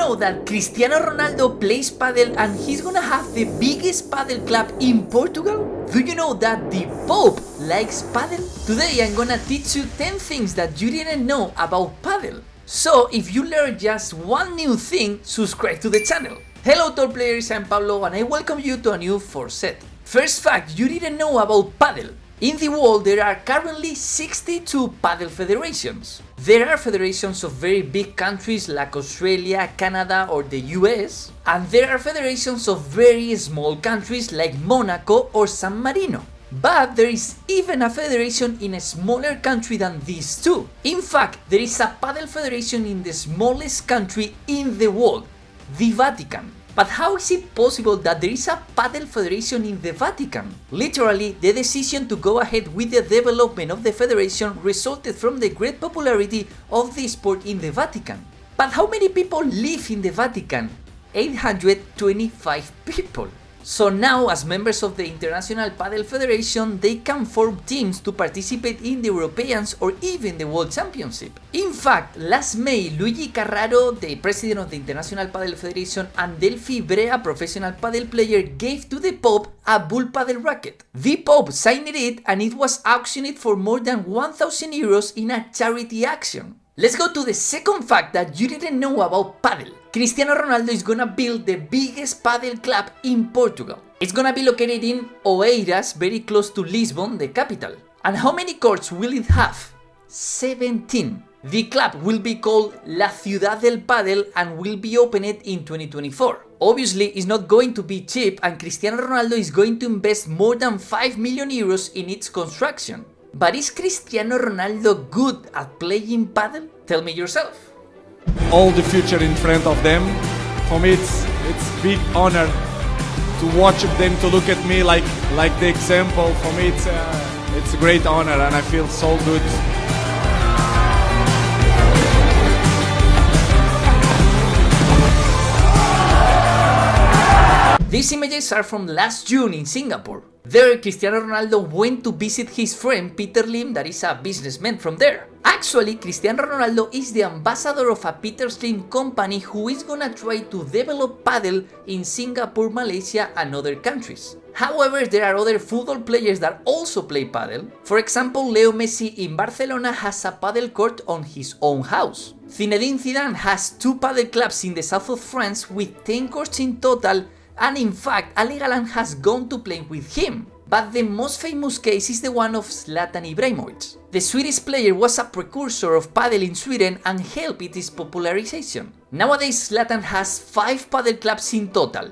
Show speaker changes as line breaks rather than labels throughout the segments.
know that Cristiano Ronaldo plays padel and he's gonna have the biggest padel club in Portugal? Do you know that the Pope likes padel? Today I'm gonna teach you 10 things that you didn't know about padel. So if you learn just one new thing, subscribe to the channel. Hello top players, I'm Pablo and I welcome you to a new 4Set. First fact you didn't know about padel. In the world there are currently 62 padel federations. There are federations of very big countries like Australia, Canada or the US, and there are federations of very small countries like Monaco or San Marino. But there is even a federation in a smaller country than these two. In fact, there is a padel federation in the smallest country in the world, the Vatican. But how is it possible that there is a padel federation in the Vatican? Literally, the decision to go ahead with the development of the federation resulted from the great popularity of the sport in the Vatican. But how many people live in the Vatican? 825 people. So now, as members of the International Padel Federation, they can form teams to participate in the Europeans or even the World Championship. In fact, last May, Luigi Carraro, the president of the International Padel Federation, and Delphi Brea, a professional padel player, gave to the Pope a bull padel racket. The Pope signed it and it was auctioned for more than 1,000 euros in a charity action. Let's go to the second fact that you didn't know about padel. Cristiano Ronaldo is gonna build the biggest padel club in Portugal. It's gonna be located in Oeiras, very close to Lisbon, the capital. And how many courts will it have? 17. The club will be called La Ciudad del Padel and will be opened in 2024. Obviously, it's not going to be cheap and Cristiano Ronaldo is going to invest more than 5 million euros in its construction. But is Cristiano Ronaldo good at playing padel? Tell me yourself.
All the future in front of them. For me, it's big honor to watch them, to look at me like the example. For me, it's a great honor, and I feel so good.
These images are from last June in Singapore. There, Cristiano Ronaldo went to visit his friend Peter Lim, that is a businessman from there. Actually, Cristiano Ronaldo is the ambassador of a Peter Lim company who is gonna try to develop padel in Singapore, Malaysia and other countries. However, there are other football players that also play padel. For example, Leo Messi in Barcelona has a padel court on his own house. Zinedine Zidane has 2 padel clubs in the south of France with 10 courts in total. And in fact, Ale Galán has gone to play with him. But the most famous case is the one of Zlatan Ibrahimovic. The Swedish player was a precursor of padel in Sweden and helped its popularization. Nowadays, Zlatan has 5 padel clubs in total.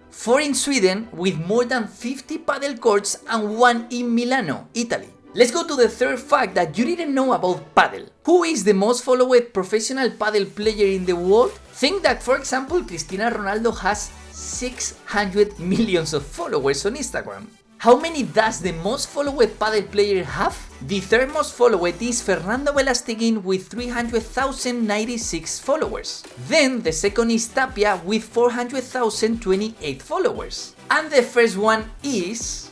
4 in Sweden with more than 50 padel courts and 1 in Milano, Italy. Let's go to the third fact that you didn't know about padel. Who is the most followed professional padel player in the world? Think that, for example, Cristiano Ronaldo has 600 million of followers on Instagram. How many does the most followed padel player have? The third most followed is Fernando Velasteguin with 300,096 followers. Then the second is Tapia with 400,028 followers. And the first one is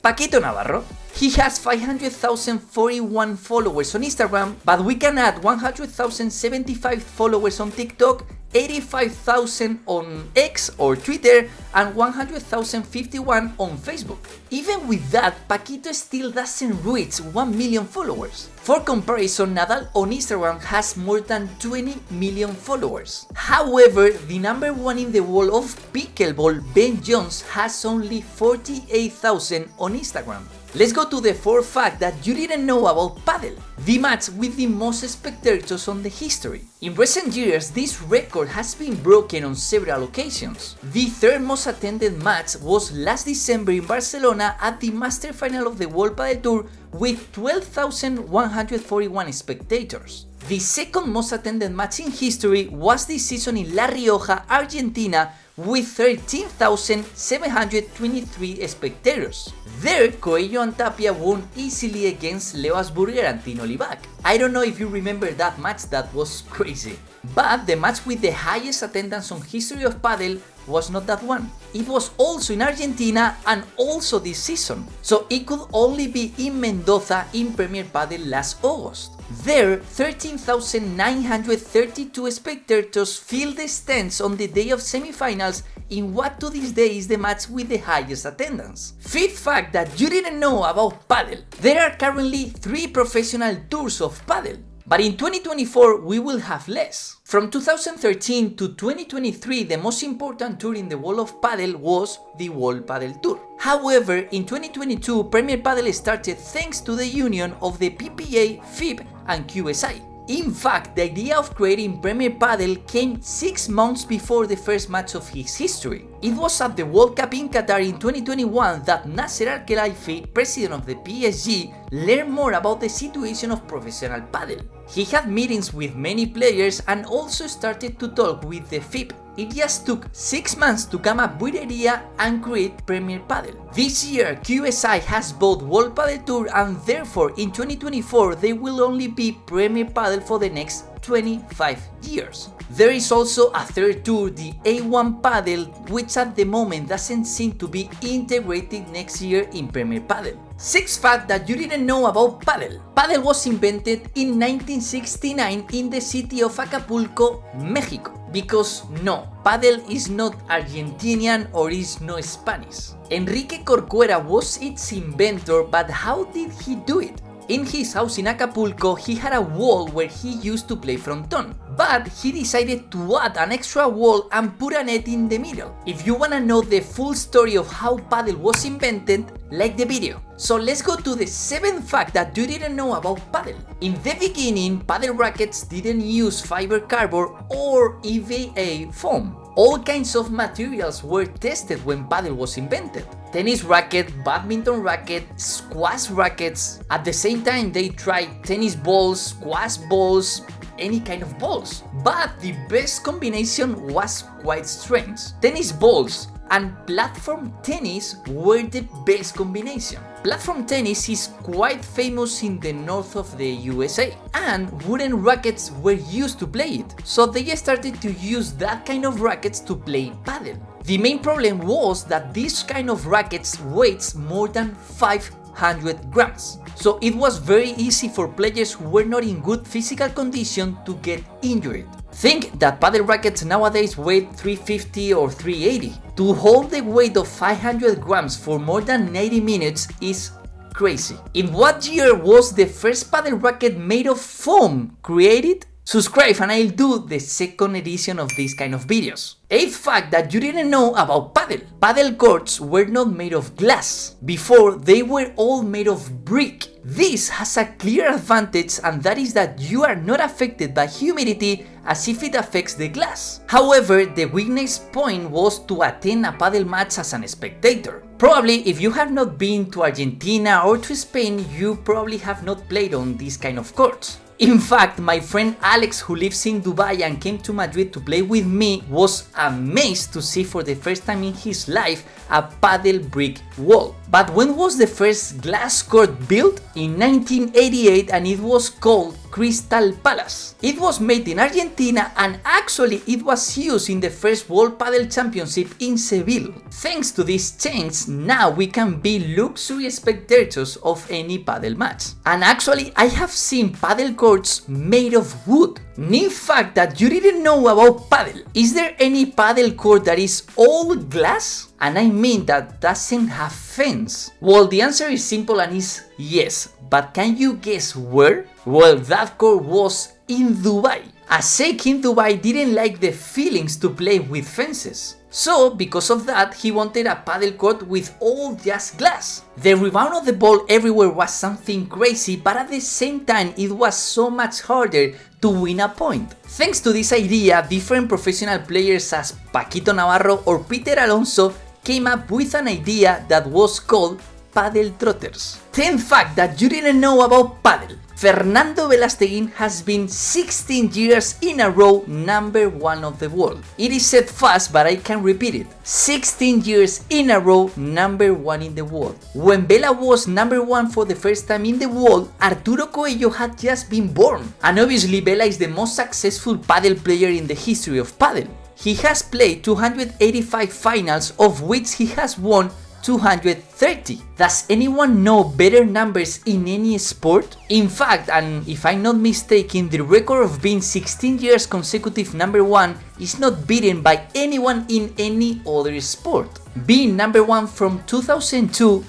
Paquito Navarro. He has 500,041 followers on Instagram, but we can add 100,075 followers on TikTok, 85,000 on X or Twitter, and 100,051 on Facebook. Even with that, Paquito still doesn't reach 1 million followers. For comparison, Nadal on Instagram has more than 20 million followers. However, the number 1 in the world of pickleball, Ben Jones, has only 48,000 on Instagram. Let's go to the fourth fact that you didn't know about padel. The match with the most spectators on the history. In recent years, this record has been broken on several occasions. The third most attended match was last December in Barcelona at the Master Final of the World Padel Tour with 12,141 spectators. The second most attended match in history was this season in La Rioja, Argentina, with 13,723 spectators. There, Coelho and Tapia won easily against Leo Asburger and Tino Libac. I don't know if you remember that match, that was crazy. But the match with the highest attendance on history of PADEL was not that one. It was also in Argentina and also this season, so it could only be in Mendoza in Premier PADEL last August. There, 13,932 spectators filled the stands on the day of semifinals in what to this day is the match with the highest attendance. Fifth fact that you didn't know about PADEL. There are currently 3 professional tours of PADEL. But in 2024 we will have less. From 2013 to 2023 the most important tour in the world of PADEL was the World PADEL Tour. However, in 2022 Premier PADEL started thanks to the union of the PPA, FIB and QSI. In fact, the idea of creating Premier PADEL came 6 months before the first match of his history. It was at the World Cup in Qatar in 2021 that Nasser Al-Khelaifi, president of the PSG, learned more about the situation of professional PADEL. He had meetings with many players and also started to talk with the FIB. It just took 6 months to come up with the idea and create Premier PADEL. This year, QSI has both World PADEL Tour and therefore in 2024 they will only be Premier PADEL for the next 25 years. There is also a third tour, the A1 PADEL, which at the moment doesn't seem to be integrated next year in Premier PADEL. Sixth fact that you didn't know about PADEL. PADEL was invented in 1969 in the city of Acapulco, Mexico. Because no, PADEL is not Argentinian or is not Spanish. Enrique Corcuera was its inventor, but how did he do it? In his house in Acapulco, he had a wall where he used to play frontón, but he decided to add an extra wall and put a net in the middle. If you wanna know the full story of how PADEL was invented, like the video. So let's go to the 7th fact that you didn't know about PADEL. In the beginning, PADEL rackets didn't use fiber cardboard or EVA foam. All kinds of materials were tested when PADEL was invented. Tennis racket, badminton racket, squash rackets. At the same time they tried tennis balls, squash balls, any kind of balls. But the best combination was quite strange. Tennis balls and platform tennis were the best combination. Platform tennis is quite famous in the north of the USA, and wooden rackets were used to play it, so they started to use that kind of rackets to play PADEL. The main problem was that this kind of rackets weighs more than 500 grams, so it was very easy for players who were not in good physical condition to get injured. Think that PADEL rackets nowadays weigh 350 or 380. To hold the weight of 500 grams for more than 90 minutes is crazy. In what year was the first PADEL racket made of foam created? Subscribe and I'll do the second edition of this kind of videos. 8th fact that you didn't know about PADEL. PADEL courts were not made of glass. Before, they were all made of brick. This has a clear advantage, and that is that you are not affected by humidity as if it affects the glass. However, the weakness point was to attend a PADEL match as a spectator. Probably if you have not been to Argentina or to Spain, you probably have not played on these kind of courts. In fact, my friend Alex, who lives in Dubai and came to Madrid to play with me, was amazed to see for the first time in his life a PADEL brick wall. But when was the first glass court built? In 1988, and it was called Crystal Palace. It was made in Argentina, and actually it was used in the first World PADEL Championship in Seville. Thanks to this change, now we can be luxury spectators of any PADEL match. And actually I have seen PADEL courts made of wood. Neat fact that you didn't know about PADEL. Is there any PADEL court that is all glass? And I mean that doesn't have fence. Well, the answer is simple and is yes, but can you guess where? Well, that court was in Dubai. A sheikh in Dubai didn't like the feelings to play with fences. So, because of that, he wanted a PADEL court with all just glass. The rebound of the ball everywhere was something crazy, but at the same time it was so much harder to win a point. Thanks to this idea, different professional players as Paquito Navarro or Peter Alonso came up with an idea that was called PADEL Trotters. 10th fact that you didn't know about PADEL. Fernando Velasteguin has been 16 years in a row number 1 of the world. It is said fast, but I can repeat it. 16 years in a row number 1 in the world. When Vela was number 1 for the first time in the world, Arturo Coello had just been born. And obviously Vela is the most successful padel player in the history of padel. He has played 285 finals, of which he has won 230. Does anyone know better numbers in any sport? In fact, and if I'm not mistaken, the record of being 16 years consecutive number 1 is not beaten by anyone in any other sport. Being number 1 from 2002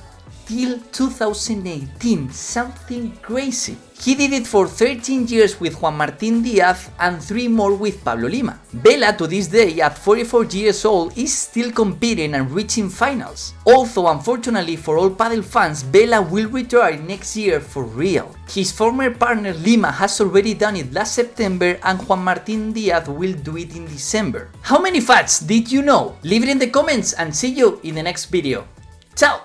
till 2018, something crazy. He did it for 13 years with Juan Martín Díaz and 3 more with Pablo Lima. Vela to this day at 44 years old is still competing and reaching finals. Although unfortunately for all padel fans, Vela will retire next year for real. His former partner Lima has already done it last September and Juan Martín Díaz will do it in December. How many facts did you know? Leave it in the comments and see you in the next video. Ciao!